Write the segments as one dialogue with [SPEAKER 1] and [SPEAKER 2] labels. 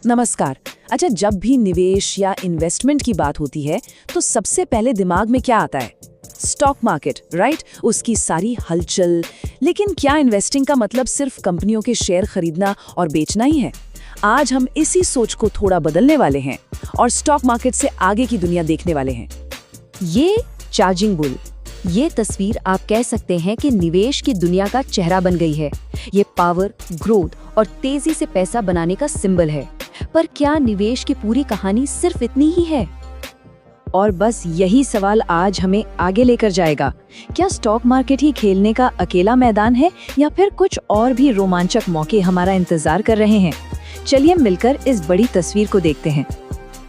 [SPEAKER 1] नमस्कार। अच्छा, जब भी निवेश या इन्वेस्टमेंट की बात होती है तो सबसे पहले दिमाग में क्या आता है? Stock market, right? उसकी सारी हलचल। लेकिन क्या इन्वेस्टिंग का मतलब सिर्फ कंपनियों के शेयर खरीदना और बेचना ही है? आज हम इसी सोच को थोड़ा बदलने वाले हैं और स्टॉक मार्केट से आगे की दुनिया देखने वाले हैं।
[SPEAKER 2] ये चार्जिंग बुल, ये तस्वीर आप कह सकते हैं कि निवेश की दुनिया का चेहरा बन गई है। ये पावर, ग्रोथ और तेजी से पैसा बनाने का सिंबल है। पर क्या निवेश की पूरी कहानी सिर्फ इतनी ही है? और बस यही सवाल आज हमें आगे लेकर जाएगा। क्या स्टॉक मार्केट ही खेलने का अकेला मैदान है या फिर कुछ और भी रोमांचक मौके हमारा इंतजार कर रहे हैं? चलिए मिलकर इस बड़ी तस्वीर को देखते हैं।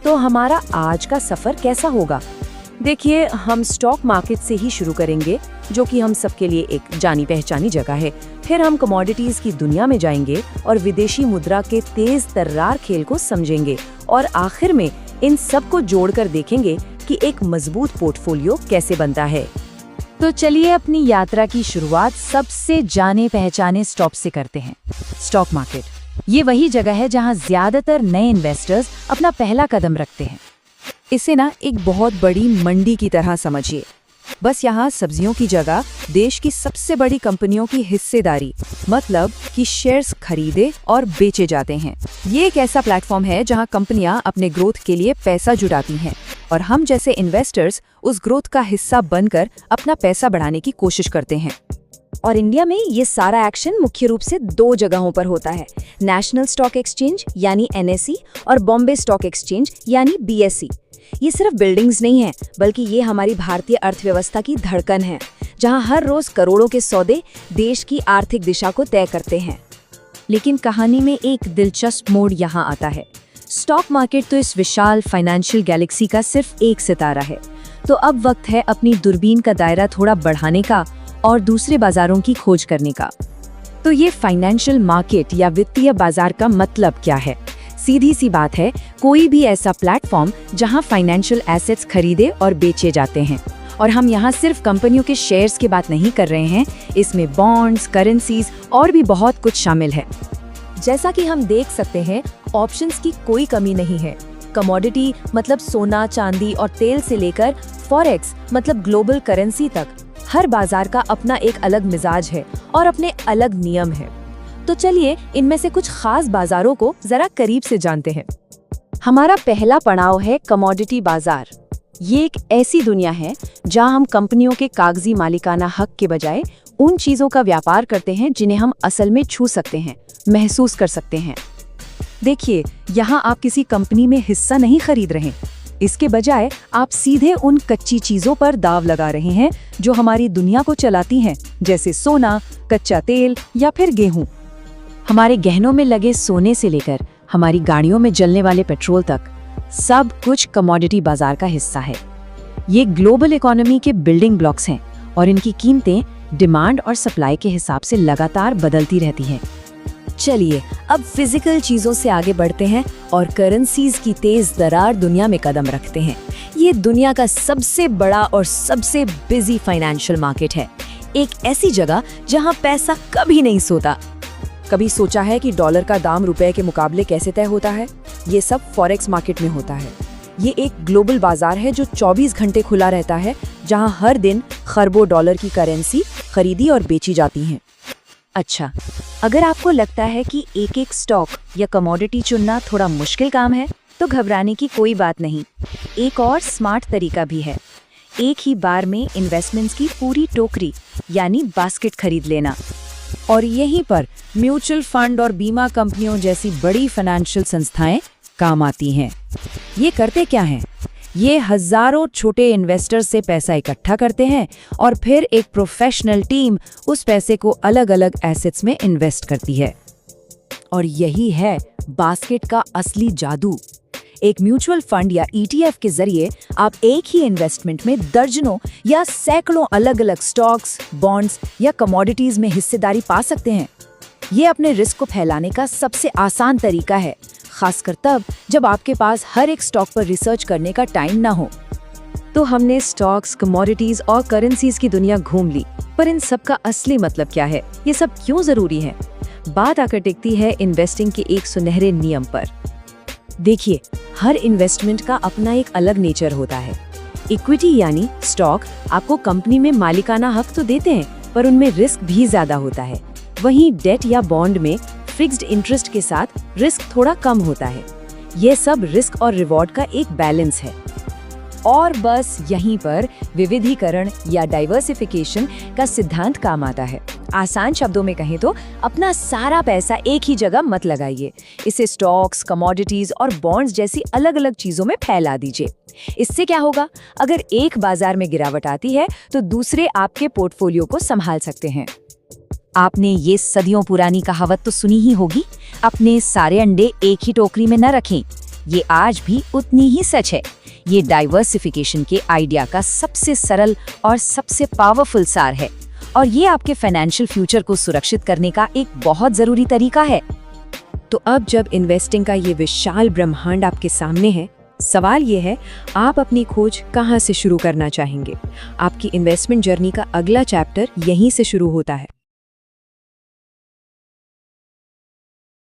[SPEAKER 1] तो हमारा आज का सफर कैसा होगा? देखिए, हम स्टॉक मार्केट से ही शुरू करेंगे, जो कि हम सबके लिए एक जानी पहचानी जगह है। फिर हम कमोडिटीज की दुनिया में जाएंगे और विदेशी मुद्रा के तेज तर्रार खेल को समझेंगे और आखिर में इन सब को जोड़कर देखेंगे कि एक मजबूत पोर्टफोलियो कैसे बनता है।
[SPEAKER 2] तो चलिए अपनी यात्रा की शुरुआत सबसे जाने पहचाने स्टॉप से करते हैं। स्टॉक मार्केट ये वही जगह है जहां ज्यादातर नए इन्वेस्टर्स अपना पहला कदम रखते हैं।
[SPEAKER 1] इसे ना एक बहुत बड़ी मंडी की तरह समझिए। बस यहाँ सब्जियों की जगह देश की सबसे बड़ी कंपनियों की हिस्सेदारी, मतलब कि शेयर्स खरीदे और बेचे जाते हैं। ये एक ऐसा प्लेटफॉर्म है जहाँ कंपनियां अपने ग्रोथ के लिए पैसा जुटाती हैं और हम जैसे इन्वेस्टर्स उस ग्रोथ का हिस्सा बनकर अपना पैसा बढ़ाने की कोशिश करते हैं।
[SPEAKER 2] और इंडिया में ये सारा एक्शन मुख्य रूप से दो जगहों पर होता है, नेशनल स्टॉक एक्सचेंज यानी NSE और बॉम्बे स्टॉक एक्सचेंज यानी BSE। ये सिर्फ बिल्डिंग्स नहीं है, बल्कि ये हमारी भारतीय अर्थव्यवस्था की धड़कन है, जहां हर रोज करोड़ों के सौदे देश की आर्थिक दिशा को तय करते हैं। लेकिन कहानी में एक दिलचस्प मोड़ यहाँ आता है। स्टॉक मार्केट तो इस विशाल फाइनेंशियल गैलेक्सी का सिर्फ एक सितारा है। तो अब वक्त है अपनी दूरबीन का दायरा थोड़ा बढ़ाने का और दूसरे बाजारों की खोज करने का।
[SPEAKER 1] तो ये फाइनेंशियल मार्केट या वित्तीय बाजार का मतलब क्या है? सीधी सी बात है, कोई भी ऐसा प्लेटफॉर्म जहां फाइनेंशियल एसेट्स खरीदे और बेचे जाते हैं। और हम यहाँ सिर्फ कंपनियों के शेयर्स की बात नहीं कर रहे हैं, इसमें बॉन्ड्स, करेंसीज और भी बहुत कुछ शामिल है।
[SPEAKER 2] जैसा कि हम देख सकते हैं, ऑप्शंस की कोई कमी नहीं है। कमोडिटी मतलब सोना, चांदी और तेल से लेकर फॉरेक्स मतलब ग्लोबल करेंसी तक, हर बाजार का अपना एक अलग मिजाज है और अपने अलग नियम है। तो चलिए इनमें से कुछ खास बाजारों को जरा करीब से जानते हैं।
[SPEAKER 1] हमारा पहला पड़ाव है कमोडिटी बाजार। ये एक ऐसी दुनिया है जहां हम कंपनियों के कागजी मालिकाना हक के बजाय उन चीजों का व्यापार करते हैं जिन्हें हम असल में छू सकते हैं, महसूस कर सकते हैं। देखिए, यहाँ आप किसी कंपनी में हिस्सा नहीं खरीद रहे, इसके बजाय आप सीधे उन कच्ची चीजों पर दाव लगा रहे हैं जो हमारी दुनिया को चलाती हैं, जैसे सोना, कच्चा तेल या फिर गेहूं। हमारे गहनों में लगे सोने से लेकर हमारी गाड़ियों में जलने वाले पेट्रोल तक, सब कुछ कमोडिटी बाजार का हिस्सा है। ये ग्लोबल इकोनॉमी के बिल्डिंग ब्लॉक्स हैं और इनकी कीमतें डिमांड और सप्लाई के हिसाब से लगातार बदलती रहती हैं।
[SPEAKER 2] चलिए अब फिजिकल चीजों से आगे बढ़ते हैं और करेंसीज की तेज दरार दुनिया में कदम रखते हैं। ये दुनिया का सबसे बड़ा और सबसे बिजी फाइनेंशियल मार्केट है, एक ऐसी जगह जहां पैसा कभी नहीं सोता।
[SPEAKER 1] कभी सोचा है कि डॉलर का दाम रुपए के मुकाबले कैसे तय होता है? ये सब फॉरेक्स मार्केट में होता है। ये एक ग्लोबल बाजार है जो 24 घंटे खुला रहता है, जहां हर दिन खरबों डॉलर की करेंसी खरीदी और बेची जाती हैं।
[SPEAKER 2] अच्छा, अगर आपको लगता है कि एक एक स्टॉक या कमोडिटी चुनना थोड़ा मुश्किल काम है, तो घबराने की कोई बात नहीं। एक और स्मार्ट तरीका भी है, एक ही बार में इन्वेस्टमेंट्स की पूरी टोकरी यानी बास्केट खरीद लेना।
[SPEAKER 1] और यहीं पर म्यूचुअल फंड और बीमा कंपनियों जैसी बड़ी फाइनेंशियल संस्थाएं काम आती हैं। ये करते क्या हैं? ये हजारों छोटे इन्वेस्टर्स से पैसा इकट्ठा करते हैं और फिर एक प्रोफेशनल टीम उस पैसे को अलग अलग एसेट्स में इन्वेस्ट करती है। और यही है बास्केट का असली जादू। एक म्यूचुअल फंड या ETF के जरिए आप एक ही इन्वेस्टमेंट में दर्जनों या सैकड़ों अलग अलग स्टॉक्स, बॉन्ड्स या कमोडिटीज में हिस्सेदारी पा सकते हैं। ये अपने रिस्क को फैलाने का सबसे आसान तरीका है, खासकर तब जब आपके पास हर एक स्टॉक पर रिसर्च करने का टाइम ना हो।
[SPEAKER 2] तो हमने स्टॉक्स, कमोडिटीज और करेंसीज की दुनिया घूम ली, पर इन सब का असली मतलब क्या है? ये सब क्यों जरूरी है? बात आकर टिकती है इन्वेस्टिंग के एक सुनहरे नियम पर।
[SPEAKER 1] देखिए, हर इन्वेस्टमेंट का अपना एक अलग नेचर होता है। इक्विटी यानी स्टॉक आपको कंपनी में मालिकाना हक तो देते हैं, पर उनमें रिस्क भी ज्यादा होता है। वहीं डेट या बॉन्ड में फिक्स्ड इंटरेस्ट के साथ रिस्क थोड़ा कम होता है। यह सब रिस्क और रिवॉर्ड का एक बैलेंस है।
[SPEAKER 2] और बस यहीं पर विविधीकरण या डाइवर्सिफिकेशन का सिद्धांत काम आता है। आसान शब्दों में कहें तो अपना सारा पैसा एक ही जगह मत लगाइए। इसे स्टॉक्स, कमोडिटीज और बॉन्ड्स जैसी अलग-अलग चीजों में फैला दीजिए। इससे क्या होगा? अगर एक बाजार में गिरावट आती है तो दूसरे आपके पोर्टफोलियो को संभाल सकते हैं।
[SPEAKER 1] आपने ये सदियों पुरानी कहावत तो सुनी ही होगी, अपने सारे अंडे एक ही टोकरी में न रखें। ये आज भी उतनी ही सच है। ये डाइवर्सिफिकेशन के आइडिया का सबसे सरल और सबसे पावरफुल सार है, और ये आपके फाइनेंशियल फ्यूचर को सुरक्षित करने का एक बहुत जरूरी तरीका है।
[SPEAKER 2] तो अब जब इन्वेस्टिंग का ये विशाल ब्रह्मांड आपके सामने है, सवाल ये है, आप अपनी खोज कहाँ से शुरू करना चाहेंगे? आपकी इन्वेस्टमेंट जर्नी का अगला चैप्टर यहीं से शुरू होता है।